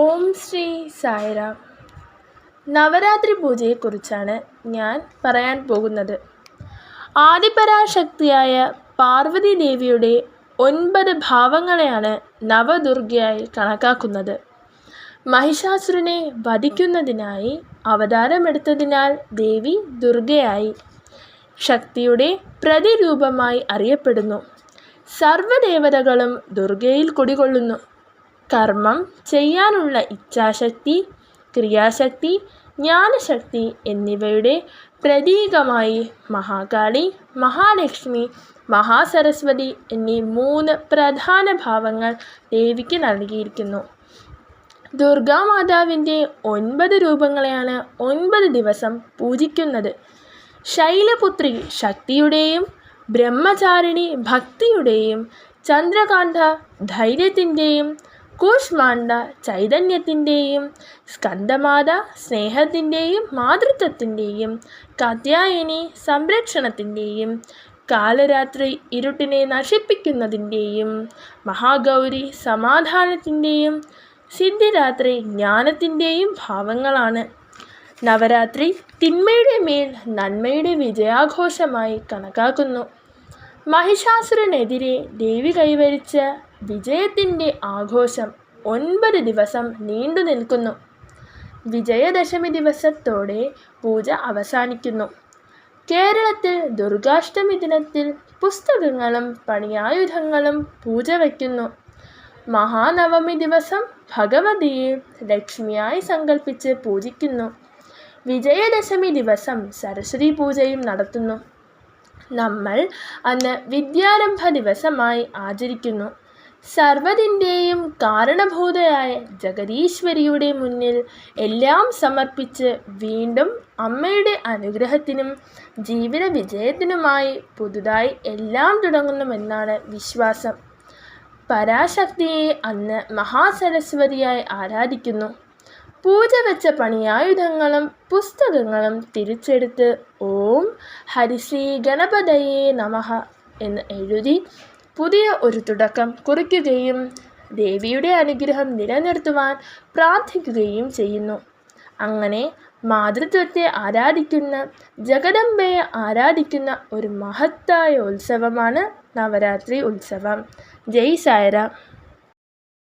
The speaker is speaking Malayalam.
ഓം ശ്രീ സായിറാം. നവരാത്രി പൂജയെക്കുറിച്ചാണ് ഞാൻ പറയാൻ പോകുന്നത്. ആദിപരാശക്തിയായ പാർവതി ദേവിയുടെ 9 ഭാവങ്ങളെയാണ് നവദുർഗയായി കണക്കാക്കുന്നത്. മഹിഷാസുരനെ വധിക്കുന്നതിനായി അവതാരമെടുത്തതിനാൽ ദേവി ദുർഗയായി ശക്തിയുടെ പ്രതിരൂപമായി അറിയപ്പെടുന്നു. സർവ്വദേവതകളും ദുർഗയിൽ കുടികൊള്ളുന്നു. കർമ്മം ചെയ്യാനുള്ള ഇച്ഛാശക്തി, ക്രിയാശക്തി, ജ്ഞാനശക്തി എന്നിവയുടെ പ്രതീകമായി മഹാകാളി, മഹാലക്ഷ്മി, മഹാസരസ്വതി എന്നീ 3 പ്രധാന ഭാവങ്ങൾ ദേവിക്ക് നൽകിയിരിക്കുന്നു. ദുർഗാമാതാവിൻ്റെ 9 രൂപങ്ങളെയാണ് 9 ദിവസം പൂജിക്കുന്നത്. ശൈലപുത്രി ശക്തിയുടെയും, ബ്രഹ്മചാരിണി ഭക്തിയുടെയും, ചന്ദ്രകാന്ത ധൈര്യത്തിൻ്റെയും, കൂഷ്മാണ്ഡ ചൈതന്യത്തിൻ്റെയും, സ്കന്ദമാത സ്നേഹത്തിൻ്റെയും മാതൃത്വത്തിൻ്റെയും, കാത്യായനി സംരക്ഷണത്തിൻ്റെയും, കാലരാത്രി ഇരുട്ടിനെ നശിപ്പിക്കുന്നതിൻ്റെയും, മഹാഗൗരി സമാധാനത്തിൻ്റെയും, സിദ്ധിരാത്രി ജ്ഞാനത്തിൻ്റെയും ഭാവങ്ങളാണ്. നവരാത്രി തിന്മയുടെ മേൽ നന്മയുടെ വിജയാഘോഷമായി കണക്കാക്കുന്നു. മഹിഷാസുരനെതിരെ ദേവി കൈവരിച്ച വിജയത്തിൻ്റെ ആഘോഷം 9 ദിവസം നീണ്ടു നിൽക്കുന്നു. വിജയദശമി ദിവസത്തോടെ പൂജ അവസാനിക്കുന്നു. കേരളത്തിൽ ദുർഗാഷ്ടമി ദിനത്തിൽ പുസ്തകങ്ങളും പണിയായുധങ്ങളും പൂജ വയ്ക്കുന്നു. മഹാനവമി ദിവസം ഭഗവതിയെ ലക്ഷ്മിയായി സങ്കല്പിച്ച് പൂജിക്കുന്നു. വിജയദശമി ദിവസം സരസ്വതി പൂജയും നടത്തുന്നു. നമ്മൾ അന്ന് വിദ്യാരംഭ ദിവസമായി ആചരിക്കുന്നു. സർവ്വതിൻ്റെയും കാരണഭൂതയായ ജഗദീശ്വരിയുടെ മുന്നിൽ എല്ലാം സമർപ്പിച്ച് വീണ്ടും അമ്മയുടെ അനുഗ്രഹത്തിനും ജീവിത വിജയത്തിനുമായി പുതുതായി എല്ലാം തുടങ്ങുന്നുവെന്നാണ് വിശ്വാസം. പരാശക്തിയെ അന്ന് മഹാസരസ്വതിയായി ആരാധിക്കുന്നു. പൂജ വെച്ച പണിയായുധങ്ങളും പുസ്തകങ്ങളും തിരിച്ചെടുത്ത് ഓം ഹരിശ്രീ ഗണപതയേ നമഃ എന്ന് എഴുതി പുതിയ ഒരു തുടക്കം കുറിക്കുകയും ദേവിയുടെ അനുഗ്രഹം നിലനിർത്തുവാൻ പ്രാർത്ഥിക്കുകയും ചെയ്യുന്നു. അങ്ങനെ മാതൃത്വത്തെ ആരാധിക്കുന്ന, ജഗദംബയെ ആരാധിക്കുന്ന ഒരു മഹത്തായ ഉത്സവമാണ് നവരാത്രി ഉത്സവം. ജയ് സായിറാം.